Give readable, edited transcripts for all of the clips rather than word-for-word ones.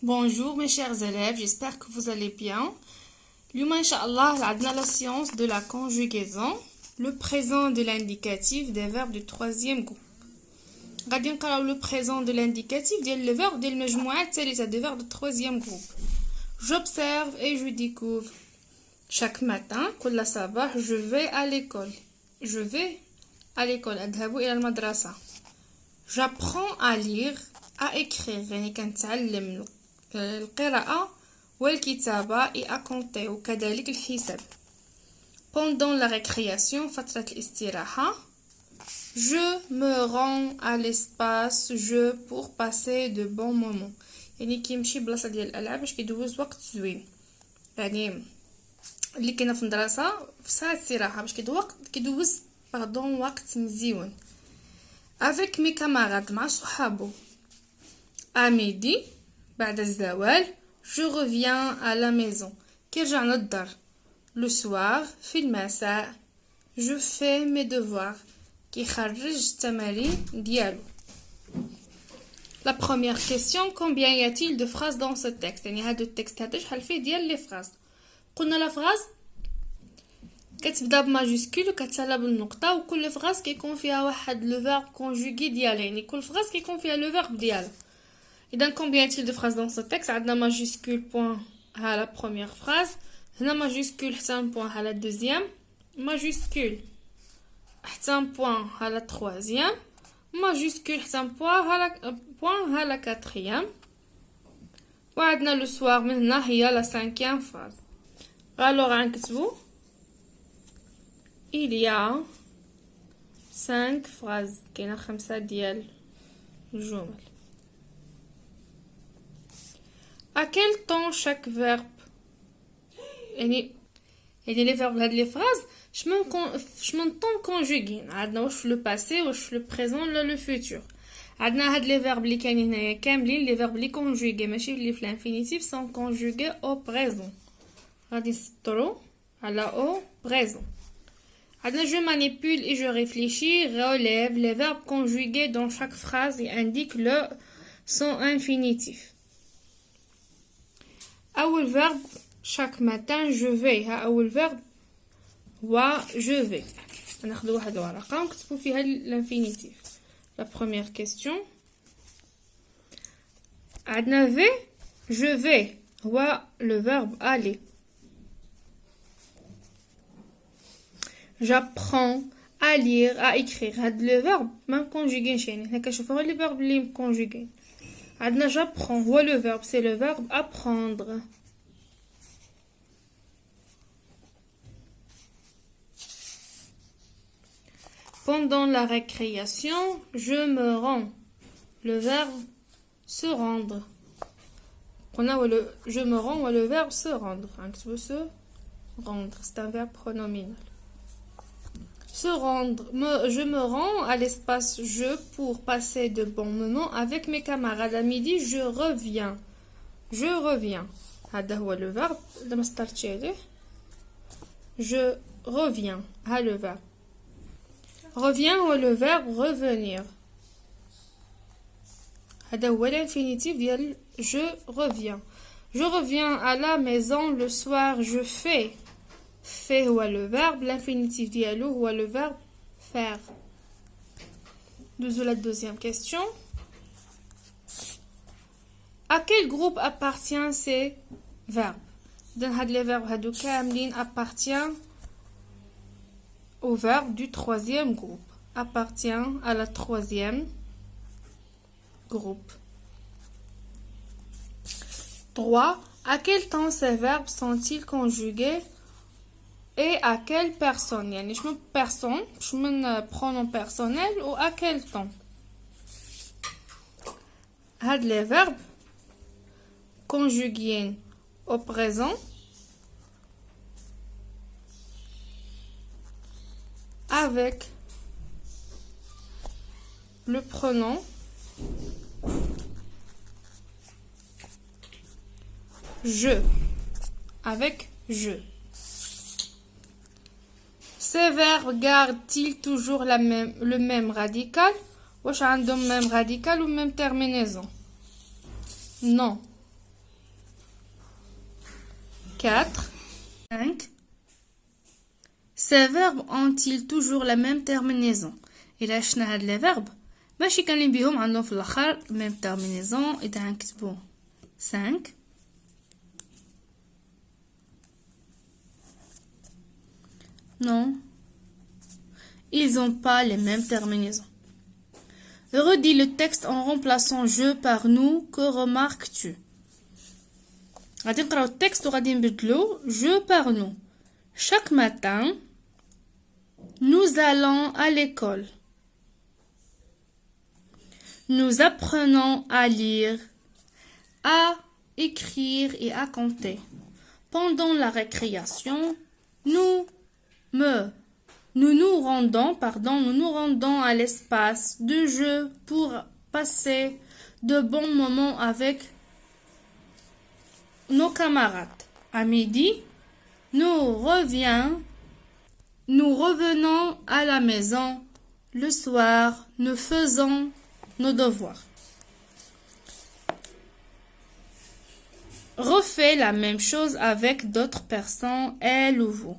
Bonjour mes chers élèves, j'espère que vous allez bien. اليوم إن شاء الله عندنا la science de la conjugaison, le présent de l'indicatif des verbes du troisième groupe. غادي نقراو le présent de l'indicatif ديال le verbe ديال المجموعة الثالثة de verbes du troisième groupe. J'observe et je découvre. Chaque matin, كل صباح, je vais à l'école. Je vais à l'école. أذهب إلى المدرسة. J'apprends à lire, à écrire. يعني كنتعلم القراءة والكتابة et à compter وكذلك الحساب. Pendant la récréation, فترة الاستراحة, je me rends à l'espace jeu pour passer de bons moments. يعني كيمشي بلاصة ديال الألعاب باش كيدوز وقت زوين. يعني اللي كاينه في المدرسة في ساعة الاستراحة باش كيدوز وقت مزيون. Avec mes camarades, مع صحابو. À midi, بعد الزوال, je reviens à la maison. كيرجع للدار. Le soir, في المساء, je fais mes devoirs. كيخرج التمارين ديالو. La première question, combien y a-t-il de phrases dans ce texte? يعني هذا التكست هذا شحال فيه ديال les phrases. قلنا لا فراز كتبدا بماجيسكول وكتسالى بالنقطه وكل فراز كيكون فيها واحد لو فيرب كونجوغي ديالها يعني كل فراز كيكون فيها لو فيرب ديالها. اذا combien y a-t-il de phrases dans ce texte؟ عندنا ماجيسكول بوين ها لا بروميير فراز, هنا ماجيسكول حتى بوين ها لا دوزيام, ماجيسكول حتى بوين ها لا تروازيام, ماجيسكول حتى بوين ها لا كاتريام, وعندنا لو سوار من هنا هي لا سانكيام فراز. Alors غنكتبو il y a 5 phrases كاينه 5 ديال الجمل. À quel temps chaque verbe يعني les verbes هاد لي فراز شمن طون كونجوغين. عندنا واش في لو باسي واش في لو بريزون ولا لو فيتور. عندنا هاد لي فيرب اللي كاينين هنايا كاملين لي فيرب لي كونجوغي ماشي اللي في الانفينيتيف سون كونجوغي او بريزون. غادي نسطرو على او بريزون. عندنا je manipule et je réfléchis relève les verbes conjugués dans chaque phrase et indique le son infinitif. أول verbe chaque matin je vais. ها أول verbe هو je vais. ناخدو واحد الورقة ونكتبو فيها الانفينيتيف. La première question. عندنا vais je vais هو le verbe aller. J'apprends à lire, à écrire. هاد le verbe ما conjugué يعني هنا كنشوفو غير les verbes اللي conjugués. عندنا j'apprends هو le verbe, c'est le verbe apprendre. Pendant la récréation, je me rends. Le verbe se rendre. On a je me rends ou le verbe se rendre. Se rendre, c'est un verbe pronominal. Se rendre. Je me rends à l'espace jeu pour passer de bons moments avec mes camarades. À midi, je reviens. Je reviens. هذا هو le verbe. لما ستارتي عليه. Je reviens. ها le verbe. Revient ou le verbe revenir. هذا هو l'infinitif ديال je reviens. Je reviens à la maison le soir. Je fais. Fait ou le verbe, l'infinitif dialogue ou le verbe faire. La deuxième question. À quel groupe appartient ces verbes? Dans les verbes هادو كاملين appartient au verbe du troisième groupe. Appartient à la troisième groupe. 3. À quel temps ces verbes sont-ils conjugués? Et à quelle personne? يعني شمن personne شمن pronom personnel ou à quel temps? هاد les verbes conjugués au présent avec le pronom je. Avec je. Ces verbes gardent-ils toujours le même radical? واش عندهم même radical ou même terminaison? Non. 4, 5. Ces verbes ont-ils toujours la même terminaison? إلا شفنا هاد les verbes ماشي كاملين بيهم عندهم في الآخر même terminaison. إذا هنكتبو 5. Non, ils n'ont pas les mêmes terminaisons. Redis le texte en remplaçant je par nous. Que remarques-tu? غادي نقراو التكست وغادي نبدلو je par nous. Chaque matin, nous allons à l'école. Nous apprenons à lire, à écrire et à compter. Pendant la récréation, nous nous rendons à l'espace de jeu pour passer de bons moments avec nos camarades. À midi, nous revenons à la maison. Le soir, nous faisons nos devoirs. Refais la même chose avec d'autres personnes, elle ou vous.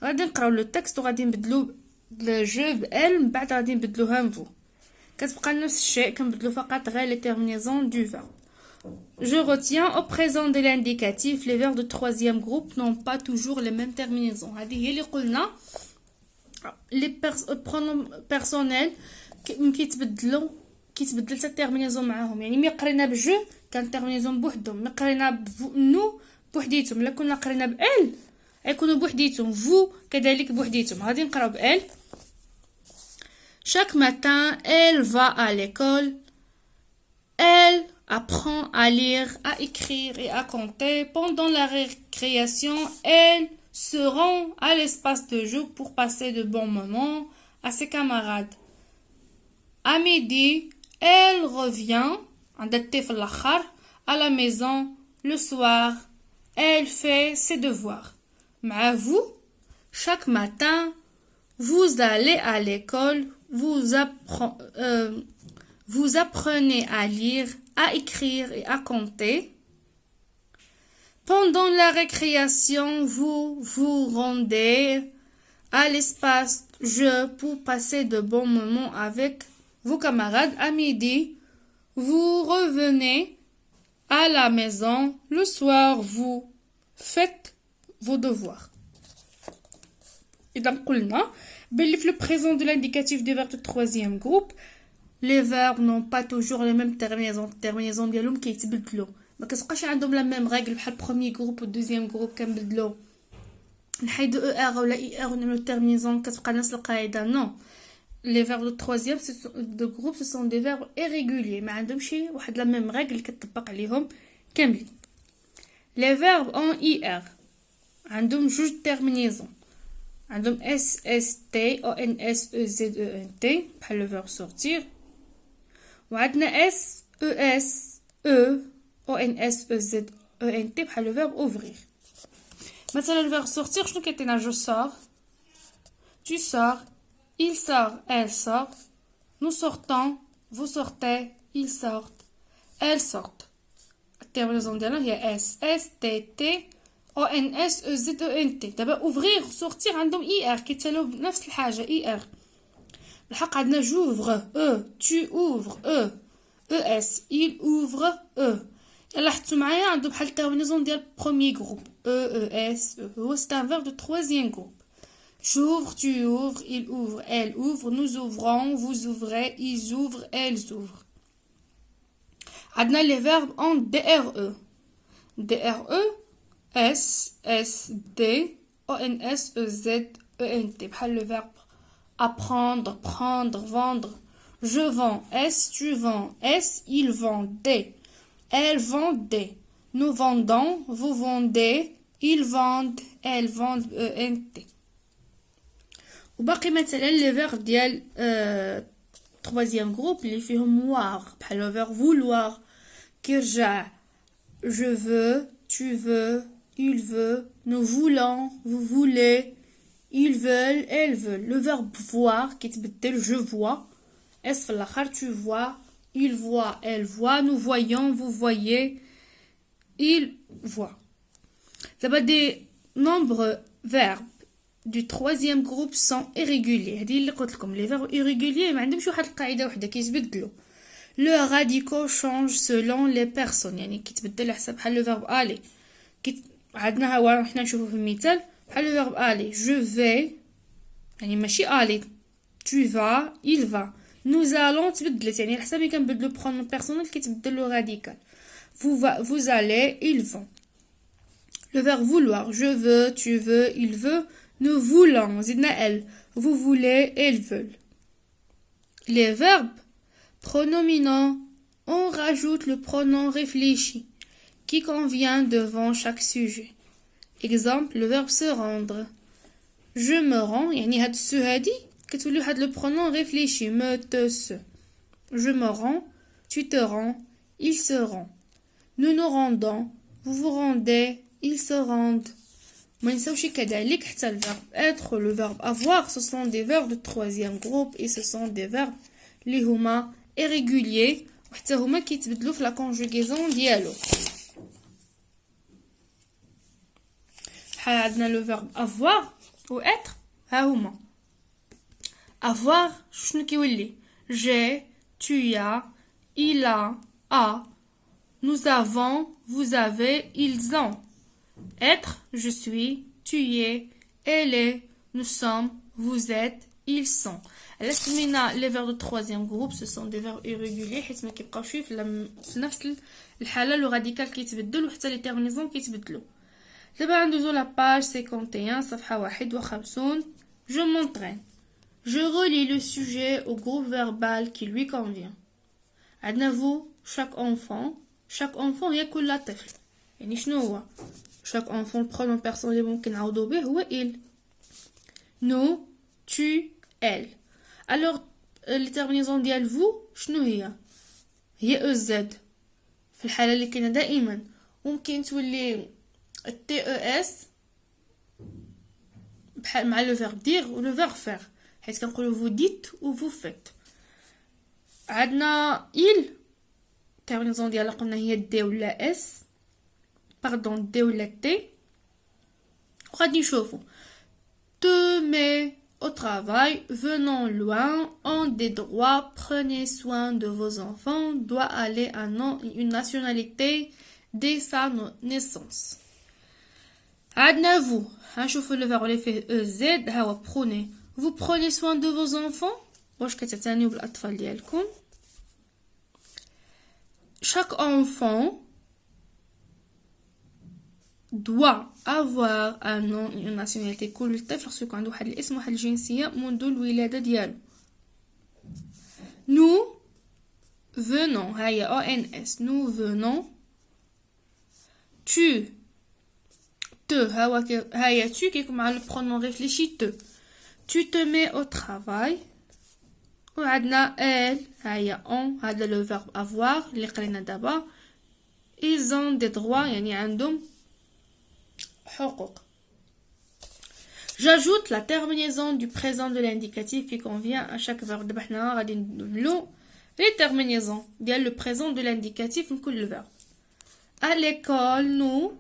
غادي نقراو لو تكست وغادي نبدلو جو بال من بعد غادي نبدلوها ب vous. كتبقى نفس الشيء كنبدلو فقط غير les terminaisons du verbe. Je retiens au présent de l'indicatif les verbes de troisième groupe n'ont pas toujours les mêmes terminaisons. هذه هي اللي قلنا les pronoms personnels كيتبدل حتى التيرمينيزون معاهم. يعني ملي قرينا بجو كان التيرمينيزون بوحدهم، ملي قرينا بنو بوحديتهم، ملي كنا قرينا بال يكونوا بوحديتهم، فو كذلك بوحديتهم. غادي نقراو بال. Chaque matin, elle va à l'école. Elle apprend à lire, à écrire et à compter. Pendant la récréation, elle se rend à l'espace de jeu pour passer de bons moments à ses camarades. À midi, elle revient à la maison. Le soir, elle fait ses devoirs. Mais vous, chaque matin, vous allez à l'école, vous apprenez à lire, à écrire et à compter. Pendant la récréation, vous vous rendez à l'espace jeu pour passer de bons moments avec vos camarades. À midi, vous revenez à la maison. Le soir, vous faites vos devoirs. إذا قلنا باللي في le présent de l'indicatif des verbes de troisième groupe les verbes n'ont pas toujours les mêmes terminaisons ديالهم كيتبدلوا، ما كتبقاش عندهم لا ميم ريغل بحال premier groupe و deuxième groupe كنبدلوا نحيدو ار ولا اي ار ونعملو terminaison كتبقى نفس القاعده. non, les verbes de troisième de groupe ce sont des verbes irréguliers ما عندهمش واحد لا ميم ريغل كتطبق عليهم كاملين. les verbes en ir عندهم جوج terminaisons، عندهم اس اس تي او ان اس او زد او ان تي بحال لو فيرب sortir، وعندنا اس او اس او او ان اس او زد او ان تي بحال لو فيرب ouvrir. مثلا le verbe sortir شنو كيعطينا؟ je sors، tu sors، il sort، elle sort، nous sortons، vous sortez، ils sortent، elles sortent. الترمينيزون ديالنا هي اس اس تي تي او ان اس او زد او ان تي. دابا اوفغيغ سورتيغ عندهم اي ار كيتسالوا بنفس الحاجه اي ار. الحق عندنا جوفغ او، tu ouvres او، او اس il ouvre او. لاحظتوا معايا عندهم بحال الترمينيزون ديال بروميي جروب او او اس او. هو سي ان فيرب دو ترويزيام جروب. j'ouvre، tu ouvres، il ouvre، elle ouvre، nous ouvrons، vous ouvrez، ils ouvrent، elles ouvrent. عندنا les verbes en DRE. DRE S S D O N S E Z E N T بحال le verbe apprendre، prendre، vendre. je vends S، tu vends S، il vendait، elle vendait. nous vendons، vous vendez، ils vendent، elles vendent E N T. وباقي مثلا les verbes ديال troisième groupe اللي فيهم voir بحال le verbe vouloir كيرجع je veux، tu veux، il veut، nous voulons، vous voulez، ils veulent، elles veulent. le verbe voir كيتبدل je vois اس في الاخر، tu vois، il voit، elle voit، nous voyons، vous voyez، il voit. D'abord, des nombres verbes du troisième groupe sont irréguliers. هذه اللي قلت لكم les verbes irréguliers ما عندهمش واحد القاعدة وحدة كيتبدلوا. Le radicaux change selon les personnes. يعني كيتبدل حسب بحال le verbe aller. عندنا هو حنا نشوفوا في المثال بحال le verbe aller. Je vais يعني ماشي aller. Tu vas, il va. Nous allons تبدلت يعني على حسب ملي كنبدلو pronom personnel كيتبدل le radical. Vous allez, ils vont. Le verbe vouloir. Je veux, tu veux, il veut. Nous voulons. زدنا elle. Vous voulez, elles veulent. Les verbes pronominaux. On rajoute le pronom réfléchi qui convient devant chaque sujet. Exemple, le verbe se rendre. Je me rends. يعني هاد السو هادي كتولي واحد le pronom réfléchi. Me, te, se. Je me rends. Tu te rends. Il se rend. Nous nous rendons. Vous vous rendez. Ils se rendent. ما نساوش كذلك حتى le verbe être, le verbe avoir, ce sont des verbes de troisième groupe et ce sont des verbes اللي هما irréguliers وحتى هما كيتبدلوا في la conjugaison ديالو. بحال عندنا le verbe avoir و être ها هما. avoir شنو كيولي j'ai, tu as, il a, nous avons, vous avez, ils ont. Être, je suis, tu es, elle est, nous sommes, vous êtes, ils sont. Les verbes de troisième groupe, ce sont des verbes irréguliers حيت ما كيبقاوش في نفس الحالة لو راديكال كيتبدل وحتى لي تيرمينيزون كيتبدلوا. دابا ندوزو لا باج 51 صفحة 51. Je m'entraîne. Je relie le sujet au groupe verbal qui lui convient. عندنا vous, chaque enfant ياكل لا طفل. يعني شنو هو chaque enfant le pronom personnel اللي ممكن نعوضو به هو il. nous, tu, elle. alors les terminaisons ديال vous شنو هي ez في الحالة اللي كاينة دائما. ممكن تولي tes بحال مع le verbe dire ou le verbe faire حيت كنقولوا vous dites ou vous faites. عندنا il terminaison ديالها قلنا هي d ولا s pardon d ولا t. وغادي نشوفوا te met au travail, venons loin, ont des droits, prenez soin de vos enfants, doit aller un nom et une nationalité dès sa naissance. عندنا vous هنشوفوا le verbe اللي فيه ez ها هو prenez. vous prenez soin de vos enfants واش كتعتنيو بالاطفال ديالكم. chaque enfant doit avoir un nom et une nationalité. كل طفل خصو يكون عنده واحد الاسم واحد الجنسية منذ الولادة ديالو. nous venons هيا ons nous venons. tu te هيا tu كيكون مع le pronom réfléchi te. tu te mets au travail. وعندنا elle هيا on هذا le verbe avoir اللي قرينا دابا. ils ont des droits يعني عندهم حقوق. J'ajoute la terminaison du présent de l'indicatif qui convient à chaque verbe. دابا حنا غادي نديرو les terminaisons ديال le présent de l'indicatif من كل verbe. à l'école nous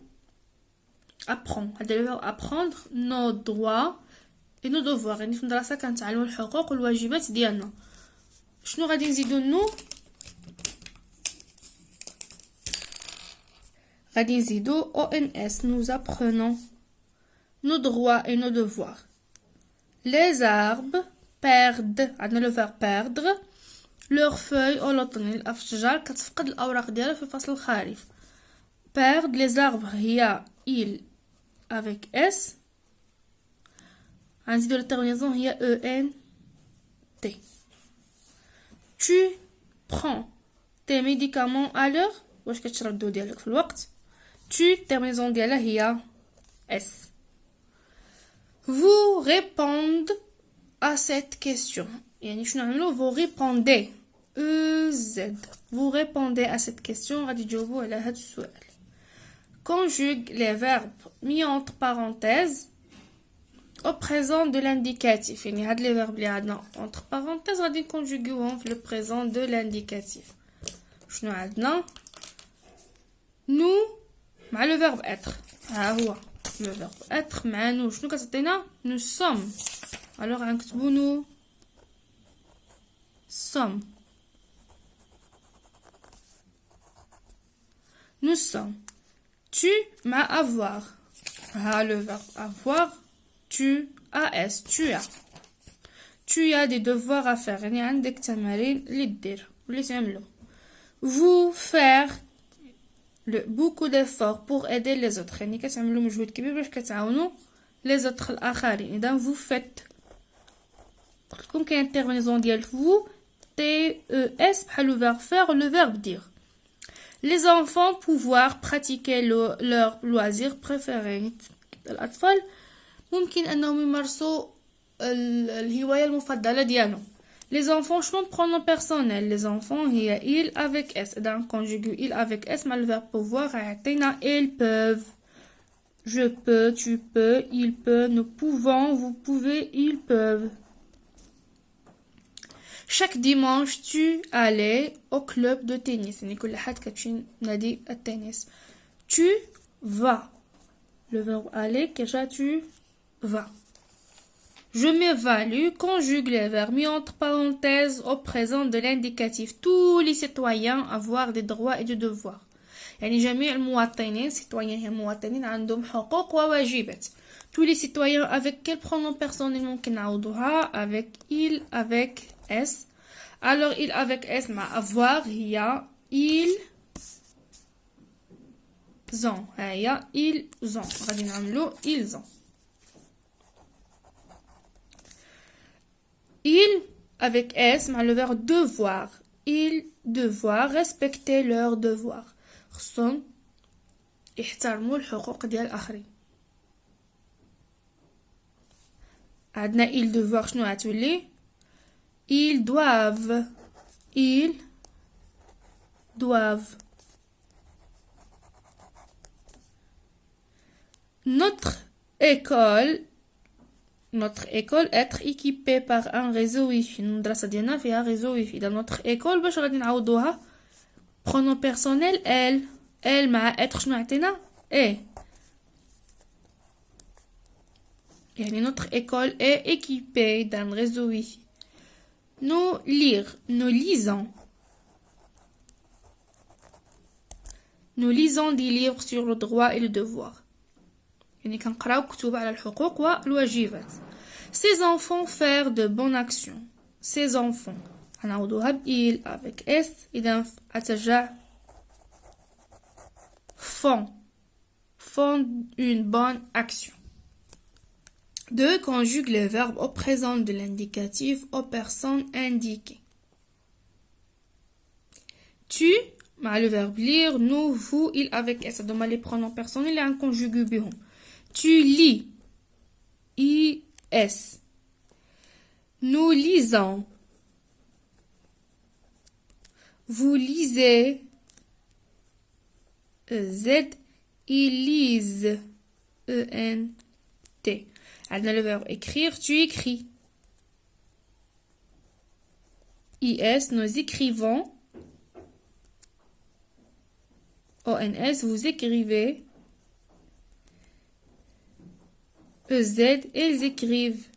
apprend هذا le verbe apprendre nos droits et nos devoirs. يعني في المدرسة كنتعلموا الحقوق والواجبات ديالنا. شنو غادي نزيدو نو غادي نزيدو ons nous apprenons nos droits et nos devoirs. les arbres perdent عندنا le verbe perdre leurs feuilles au l'automne. الاشجار كتفقد الاوراق ديالها في فصل الخريف. perdre les arbres هي il avec s. غنزيدو la terminaison هي en t. tu prends tes médicaments à l'heure واش كتشرب الدواء ديالك في الوقت. tu terminaison ديالها هي s. vous répondez à cette question. يعني شنو نعملو vous répondez ez. vous répondez à cette question غادي تجاوبوا على هذا السؤال. conjugue les verbes mis entre parenthèses au présent de l'indicatif. يعني هاد les verbes اللي عندنا entre parenthèses غادي نكونجوغيوهم في le présent de l'indicatif. شنو عندنا nous مع le verbe être. ها هو le verbe être مع nous شنو كتعطينا nous sommes alors غنكتبو nous sommes nous sommes tu مع avoir ها le verbe avoir tu as tu as tu as des devoirs à faire يعني عندك تمارين اللي دير واللي تعملو vous faire beaucoup d'efforts pour aider les autres يعني كتعملوا مجهود كبير باش كتعاونوا les autres الاخرين اذا vous faites قلت لكم كاين terminaison ديال vous t e s بحال le verbe faire le verbe dire les enfants pouvoir pratiquer leur loisir préféré الاطفال ممكن انهم يمارسوا الهوايه المفضله ديالهم les enfants شنو pronom personnel les enfants هي il avec s اذا conjugue il avec s مع le verbe pouvoir يعطينا ils peuvent je peux tu peux il peut nous pouvons vous pouvez ils peuvent chaque dimanche tu allais au club de tennis يعني كل حد كتمشي نادي التنس tu vas le verbe aller كيجا tu vas je m'évalue conjugue les verbes mis entre parenthèses au présent de l'indicatif tous les citoyens avoir des droits et des devoirs يعني جميع المواطنين citoyens هي مواطنين عندهم حقوق وواجبات tous les citoyens avec quel pronom personnel ممكن نعوضوها avec il avec s alors il avec s مع avoir هي ils ont هي ils ont غادي نعملو ils ont il avec s مع le verbe devoir ils devoir respecter leurs devoirs خصهم يحترموا الحقوق ديال الاخرين عندنا ils devoir شنو غتولي ils doivent notre école être équipée par un réseau wifi المدرسة ديالنا فيها réseau wifi dans notre école باش غادي نعوضوها pronom personnel elle مع être شنو عطينا يعني notre école est équipée d'un réseau wifi nous lisons des livres sur le droit et le devoir يعني كنقراو كتب على الحقوق والواجبات ces enfants faire de bonnes actions ces enfants غنعوضوها ب il avec s اذا اتجاه font une bonne action 2 conjugue les verbes au présent de l'indicatif aux personnes indiquées tu مع le verbe lire nous vous il avec s هادو هما لي pronoms personnels اللي غنكونجوغيو بهم tu lis is nous lisons vous lisez z ils lisent ent عندنا le verbe écrire tu écris is nous écrivons ons vous écrivez EZ, ils écrivent.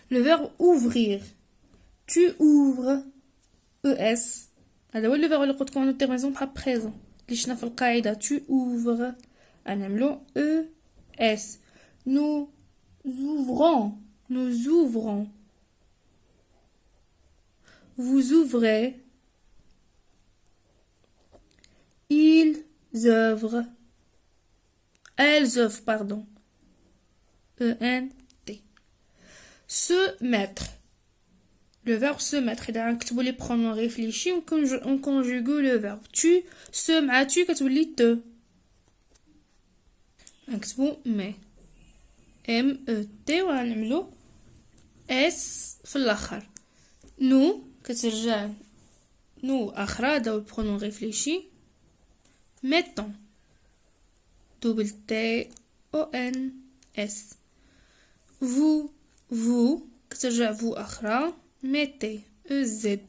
Le verbe ouvrir. Tu ouvres. ES. هذا هو le verbe اللي قلت لكم عنده terminaison بحال présent. اللي شفنا في القاعدة. Tu ouvres. غنعملو ES. Nous ouvrons. Nous ouvrons. Vous ouvrez. Ils œuvrent. Elles œuvrent, pardon. ENT. Se mettre. Le verbe se mettre. إذا غنكتبو لي pronoms réfléchis on conjugue le verbe. Tu se مع tu كتولي te. غنكتبو مي. MET وغنعملو S في الآخر. nous كترجع nous آخرى هذا هو البرونون réfléchi. mettons double T O N S vous كترجع vous أخرى mettez E Z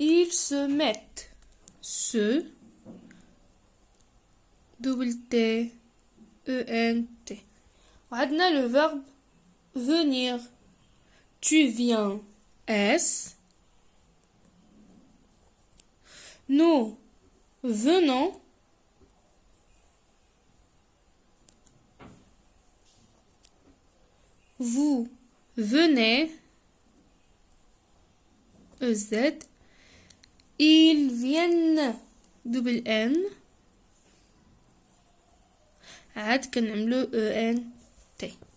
Ils se mettent. Se. Double T. E-N-T. وعندنا le verbe venir. Tu viens. S. Nous venons. Vous venez. EZ. Ils viennent. Double N. عاد كنعملو ENT.